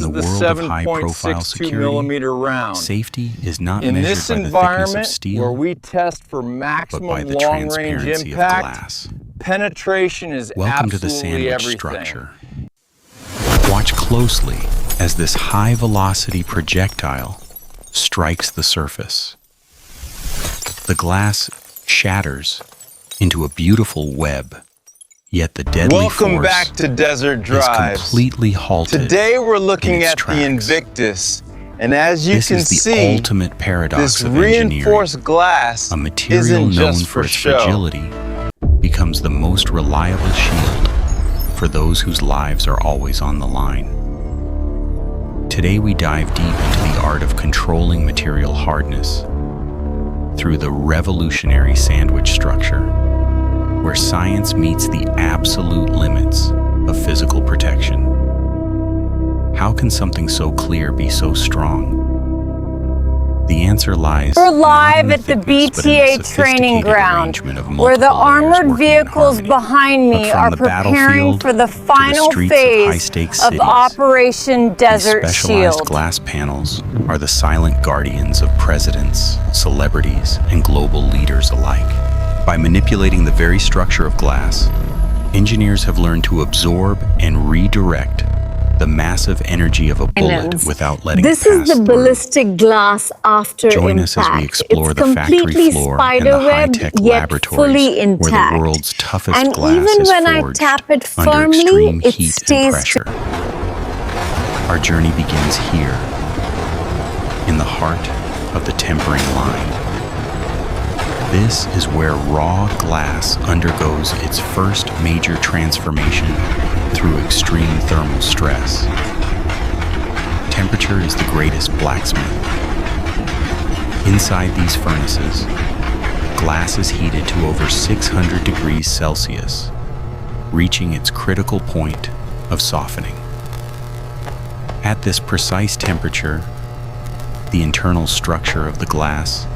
In the is the world of high-profile 7.62 security, millimeter round. safety is not In measured this by the thickness of environment, steel, where we test for but by maximum the long-range transparency of impact, glass. penetration is Welcome to the absolutely sandwich everything. structure. Watch closely as this high-velocity projectile strikes the surface. The glass shatters into a beautiful web, yet the deadly Welcome force back to Desert is Drives. completely halted. Today we're looking in its at the tracks. Invictus, and as you This can is the see, ultimate paradox this of engineering. reinforced glass A material isn't known just for its show. fragility becomes the most reliable shield for those whose lives are always on the line. Today we dive deep into the art of controlling material hardness through the revolutionary sandwich structure, where science meets the absolute limits of physical protection. How can something so clear be so strong? The answer lies We're not in live the at the thickness, but in BTA the training sophisticated ground, arrangement of where the multiple layers armored working in vehicles harmony. behind But me from are the preparing battlefield for the to the final streets of phase high-stakes of cities, Operation these Desert specialized Shield. glass panels are the silent guardians of presidents, celebrities, and global leaders alike. By manipulating the very structure of glass, engineers have learned to absorb and redirect the massive energy of a bullet without letting This it pass is the through. ballistic glass after Join impact. us as we explore it's the factory completely floor and the spider-webbed, high-tech yet laboratories fully intact. where the world's toughest and glass even is when I forged tap it under firmly, extreme it heat and stays pressure. Our journey begins here, in the heart of the tempering line. This is where raw glass undergoes its first major transformation through extreme thermal stress. Temperature is the greatest blacksmith. Inside these furnaces, glass is heated to over 600 degrees Celsius, reaching its critical point of softening. At this precise temperature, the internal structure of the glass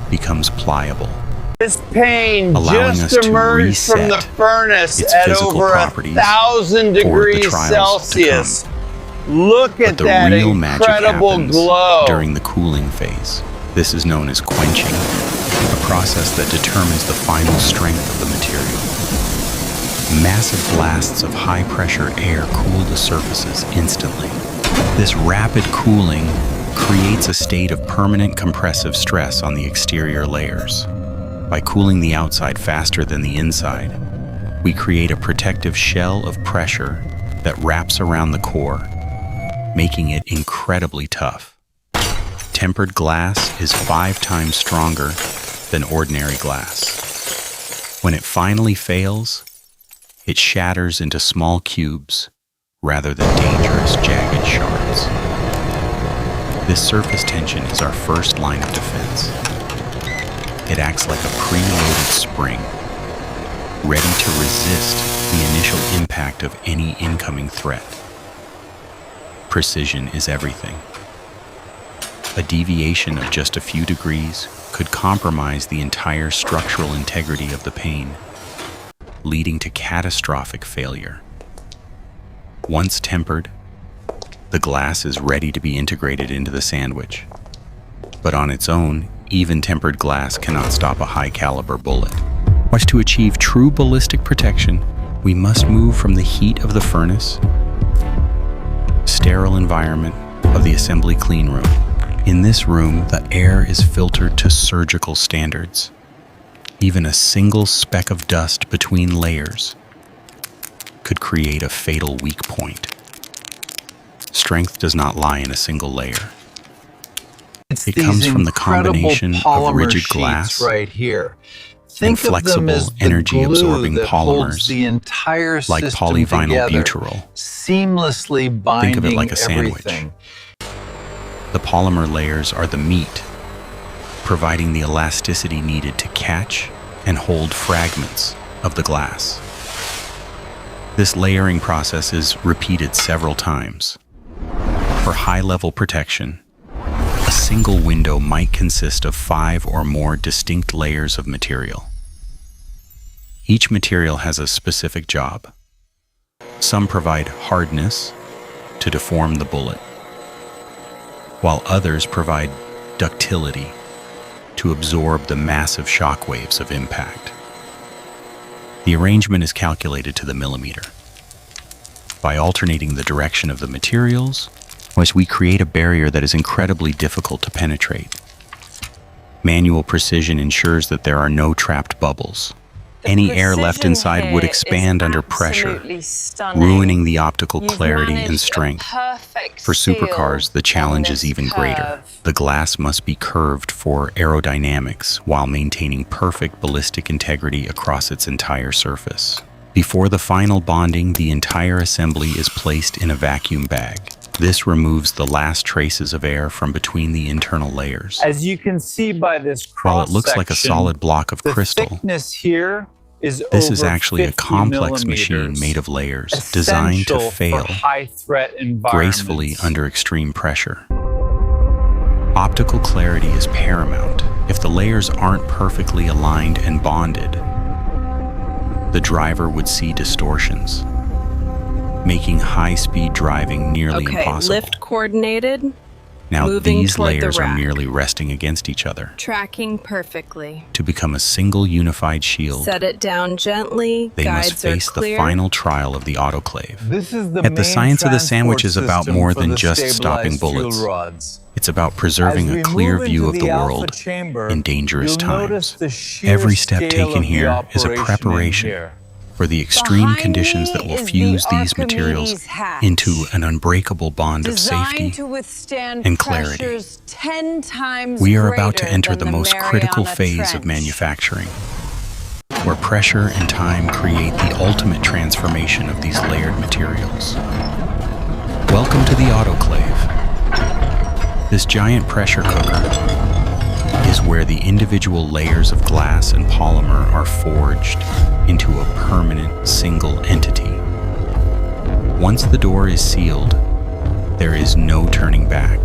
becomes pliable, This pane allowing us just to emerged from the reset furnace its at physical over properties 1,000 for the degrees trials Celsius. to Look But at the that real magic incredible happens glow. during the cooling phase. This is known as quenching, a process that determines the final strength of the material. Massive blasts of high-pressure air cool the surfaces instantly. This rapid cooling creates a state of permanent compressive stress on the exterior layers. By cooling the outside faster than the inside, we create a protective shell of pressure that wraps around the core, making it incredibly tough. Tempered glass is 5 times stronger than ordinary glass. When it finally fails, it shatters into small cubes rather than dangerous jagged shards. This surface tension is our first line of defense. It acts like a preloaded spring, ready to resist the initial impact of any incoming threat. Precision is everything. A deviation of just a few degrees could compromise the entire structural integrity of the pane, leading to catastrophic failure. Once tempered, the glass is ready to be integrated into the sandwich. But on its own, even tempered glass cannot stop a high-caliber bullet. Watch, to achieve true ballistic protection, we must move from the heat of the furnace, sterile environment of the assembly clean room. In this room, the air is filtered to surgical standards. Even a single speck of dust between layers could create a fatal weak point. Strength does not lie in a single layer. It comes from the combination of rigid glass right here. and flexible, energy-absorbing polymers the entire like polyvinyl butyrol. seamlessly binding Think of it like a sandwich. everything. The polymer layers are the meat, providing the elasticity needed to catch and hold fragments of the glass. This layering process is repeated several times. For high-level protection, a single window might consist of 5 or more distinct layers of material. Each material has a specific job. Some provide hardness to deform the bullet, while others provide ductility to absorb the massive shock waves of impact. The arrangement is calculated to the millimeter. By alternating the direction of the materials, we create a barrier that is incredibly difficult to penetrate. Manual precision ensures that there are no trapped bubbles. Any air left inside would expand under pressure, ruining the optical clarity and strength. For supercars, the challenge is even greater. The glass must be curved for aerodynamics while maintaining perfect ballistic integrity across its entire surface. Before the final bonding, the entire assembly is placed in a vacuum bag. This removes the last traces of air from between the internal layers. As you can see by this cross-section, while it looks like a solid block of crystal, the thickness here is this over is actually a 50 complex machine millimeters, made of layers designed to essential fail for high-threat environments. gracefully under extreme pressure. Optical clarity is paramount. If the layers aren't perfectly aligned and bonded, the driver would see distortions, making high-speed driving nearly impossible. Lift coordinated. Now Moving these toward the layers are rack. merely resting against each other Tracking perfectly. to become a single unified shield. Set it down gently. They Guides must face are clear. the final trial of the autoclave. This is the Yet the main science of the sandwich is transport about system more for than the just stabilized stopping fuel bullets. rods. It's about preserving As a we clear move view into of the alpha world chamber, in dangerous you'll notice times. the sheer Every step scale taken of the here is a operation in preparation here. for the extreme Behind conditions that me will is fuse the these materials Archimedes hatch, into an unbreakable bond of designed safety to withstand and clarity. pressures 10 times We are about to greater enter than the most critical Mariana phase of Trench. manufacturing, where pressure and time create the ultimate transformation of these layered materials. Welcome to the autoclave. This giant pressure cooker is where the individual layers of glass and polymer are forged into a permanent single entity. Once the door is sealed, there is no turning back.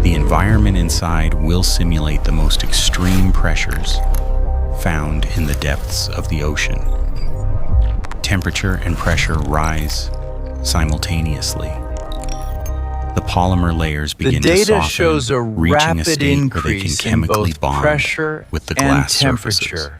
The environment inside will simulate the most extreme pressures found in the depths of the ocean. Temperature and pressure rise simultaneously. The polymer layers The begin to data soften, shows a reaching a rapid state where they can increase in chemically both bond pressure with the and glass temperature. surfaces.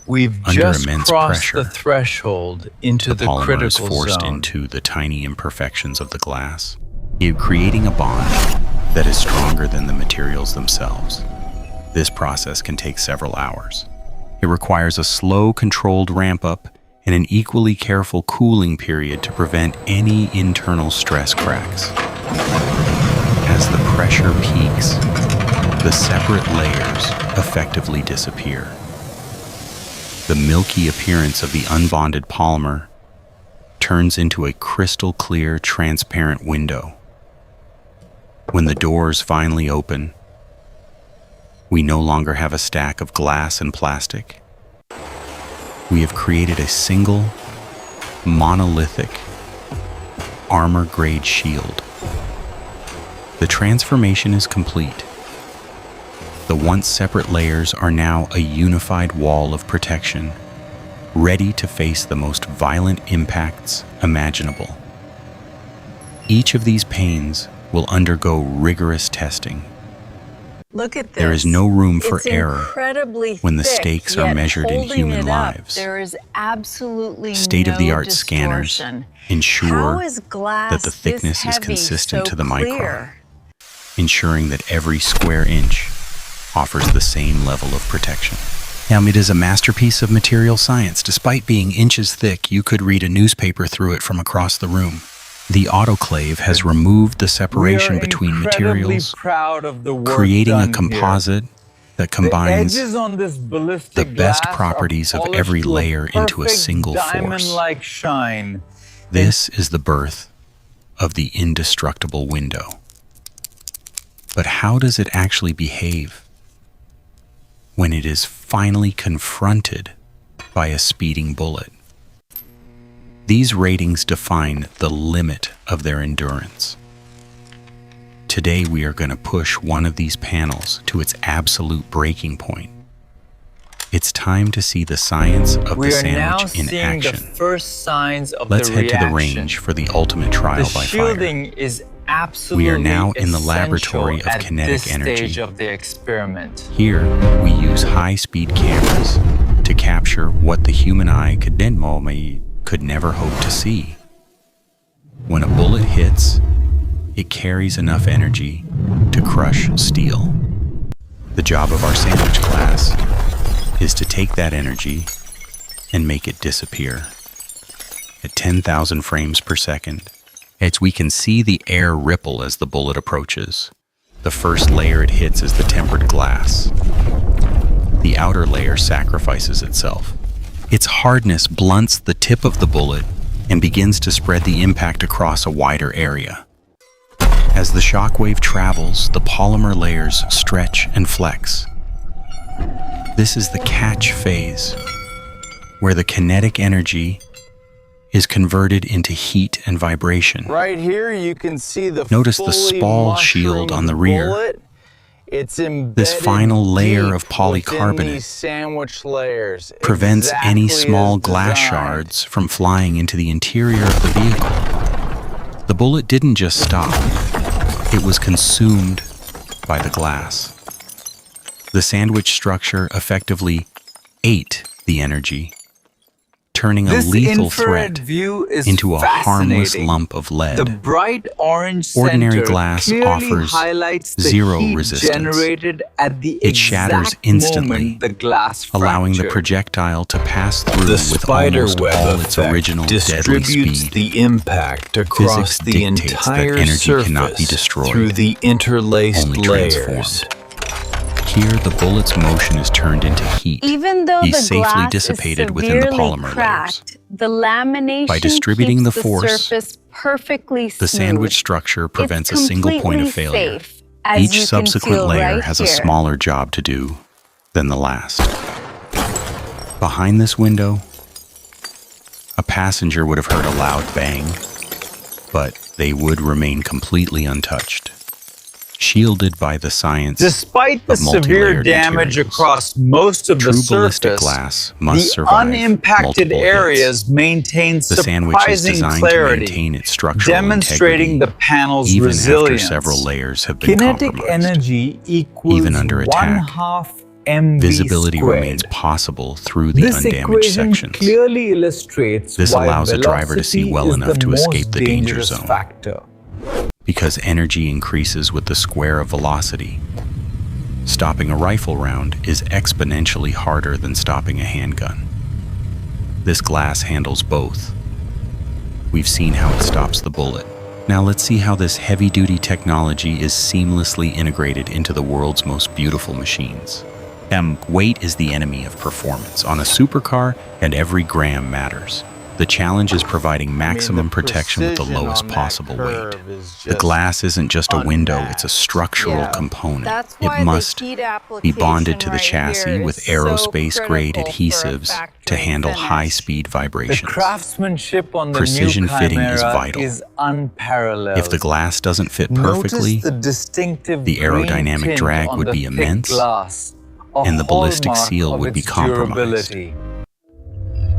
We've Under just immense crossed pressure, the threshold into the polymer is critical forced zone. into the tiny imperfections of the glass, creating a bond that is stronger than the materials themselves. This process can take several hours. It requires a slow, controlled ramp-up and an equally careful cooling period to prevent any internal stress cracks. As the pressure peaks, the separate layers effectively disappear. The milky appearance of the unbonded polymer turns into a crystal clear, transparent window. When the doors finally open, we no longer have a stack of glass and plastic. We have created a single, monolithic, armor-grade shield. The transformation is complete. The once separate layers are now a unified wall of protection, ready to face the most violent impacts imaginable. Each of these panes will undergo rigorous testing. Look at this. There is no room for It's error incredibly when the thick, stakes are yet measured in holding human it up, lives. There is absolutely State-of-the-art no scanners distortion. ensure How is glass that the thickness this is heavy consistent so to the clear? micron, ensuring that every square inch offers the same level of protection. Now, it is a masterpiece of material science. Despite being inches thick, you could read a newspaper through it from across the room. The autoclave has removed the separation between materials, proud of the work creating a done composite that here. combines The edges on this ballistic the best glass are properties of polished every to layer into a perfect single force. diamond-like shine. This is the birth of the indestructible window. But how does it actually behave when it is finally confronted by a speeding bullet? These ratings define the limit of their endurance. Today we are going to push one of these panels to its absolute breaking point. It's time to see the science of We the are now sandwich in seeing the action. first signs of Let's the head to the reaction. range for the ultimate trial The by fire. shielding is absolutely We are now in the essential laboratory of at kinetic this energy. stage of the experiment. Here, we use high-speed cameras to capture what the human eye could never hope to see. When a bullet hits, it carries enough energy to crush steel. The job of our sandwich class is to take that energy and make it disappear. At 10,000 frames per second, as we can see the air ripple as the bullet approaches. The first layer it hits is the tempered glass. The outer layer sacrifices itself. Its hardness blunts the tip of the bullet and begins to spread the impact across a wider area. As the shockwave travels, the polymer layers stretch and flex. This is the catch phase, where the kinetic energy is converted into heat and vibration. Right here you can see the Notice the fully spall shield on the rear. bullet. It's embedded This final layer of deep within polycarbonate these sandwich layers. prevents any Exactly small as glass designed. shards from flying into the interior of the vehicle. The bullet didn't just stop, it was consumed by the glass. The sandwich structure effectively ate the energy, turning a This lethal infrared threat view is into a harmless fascinating. lump of lead. The bright orange Ordinary center glass clearly offers highlights the zero heat resistance. generated at the It shatters exact instantly, moment the glass allowing the fractured. projectile to pass through The with spider almost web all its effect original deadly distributes speed. the impact across Physics the dictates that entire energy surface cannot be destroyed, through the interlaced only layers. transformed. Here, the bullet's motion is turned into heat. Even though Be the safely glass dissipated is within the severely polymer cracked, the lamination By distributing keeps the force, surface perfectly smooth. The sandwich structure prevents a It's single point of completely failure. safe, as you Each can subsequent feel layer right has a here. smaller job to do than the last. Behind this window, a passenger would have heard a loud bang, but they would remain completely untouched, shielded by the science Despite the of severe multi-layered damage materials. across most of the True ballistic surface, glass must the survive unimpacted multiple areas hits. maintain The sandwich is surprising designed clarity, to maintain its structural demonstrating integrity, the panel's even resilience. after several layers have been Kinetic compromised. energy equals Even under attack, 1/2 mv Visibility squared. remains possible through the This undamaged equation sections. clearly illustrates This why allows a driver to see velocity well is enough the to escape most the danger dangerous zone. factor. Because energy increases with the square of velocity. Stopping a rifle round is exponentially harder than stopping a handgun. This glass handles both. We've seen how it stops the bullet. Now let's see how this heavy-duty technology is seamlessly integrated into the world's most beautiful machines. Weight is the enemy of performance. On a supercar, and every gram matters. The challenge is providing maximum protection with the lowest possible weight. The glass isn't just a window, it's a structural component. That's why It must the heat be application bonded to the right chassis here with is so aerospace-grade critical for a adhesives to factory handle finish. high-speed The vibrations. craftsmanship on the Precision new fitting is Chimera vital. is unparalleled. If the glass doesn't fit perfectly, Notice the distinctive the green aerodynamic tint drag on would the be thick immense, glass, a and the ballistic hallmark seal of would be its compromised. durability.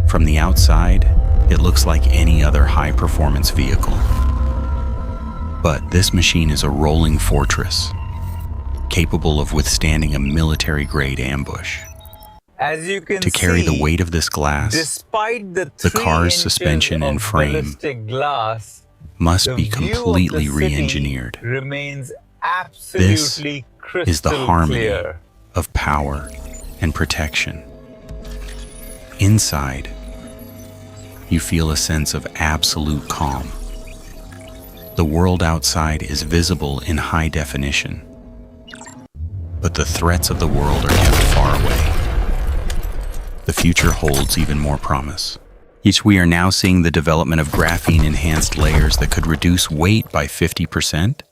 From the outside, it looks like any other high-performance vehicle. But this machine is a rolling fortress, capable of withstanding a military-grade ambush. As you can To carry the see, weight of this glass, despite the the 3 car's inches suspension of and frame ballistic glass, must the be view of completely the city re-engineered. remains absolutely crystal is the harmony clear. of power and protection. Inside, you feel a sense of absolute calm. The world outside is visible in high definition, but the threats of the world are kept far away. The future holds even more promise. We are now seeing the development of graphene-enhanced layers that could reduce weight by 50%.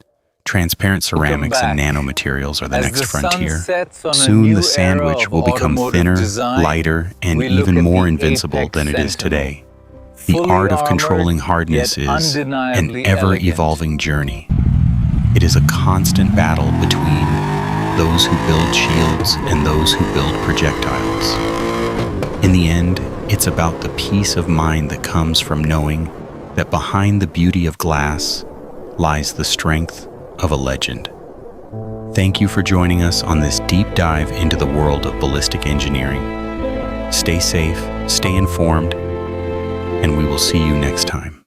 Transparent ceramics and back. nanomaterials are the As next the sun frontier. sets on a Soon new the era sandwich of will become automotive thinner, design, lighter, and we look even at more the invincible Apex than it is Sentinel. today. The Fully art of armored, controlling hardness yet is an undeniably ever-evolving journey. It is a constant battle between those who build shields and those who build projectiles. In the end, it's about the peace of mind that comes from knowing that behind the beauty of glass lies the strength of a legend. Thank you for joining us on this deep dive into the world of ballistic engineering. Stay safe, stay informed, and we will see you next time.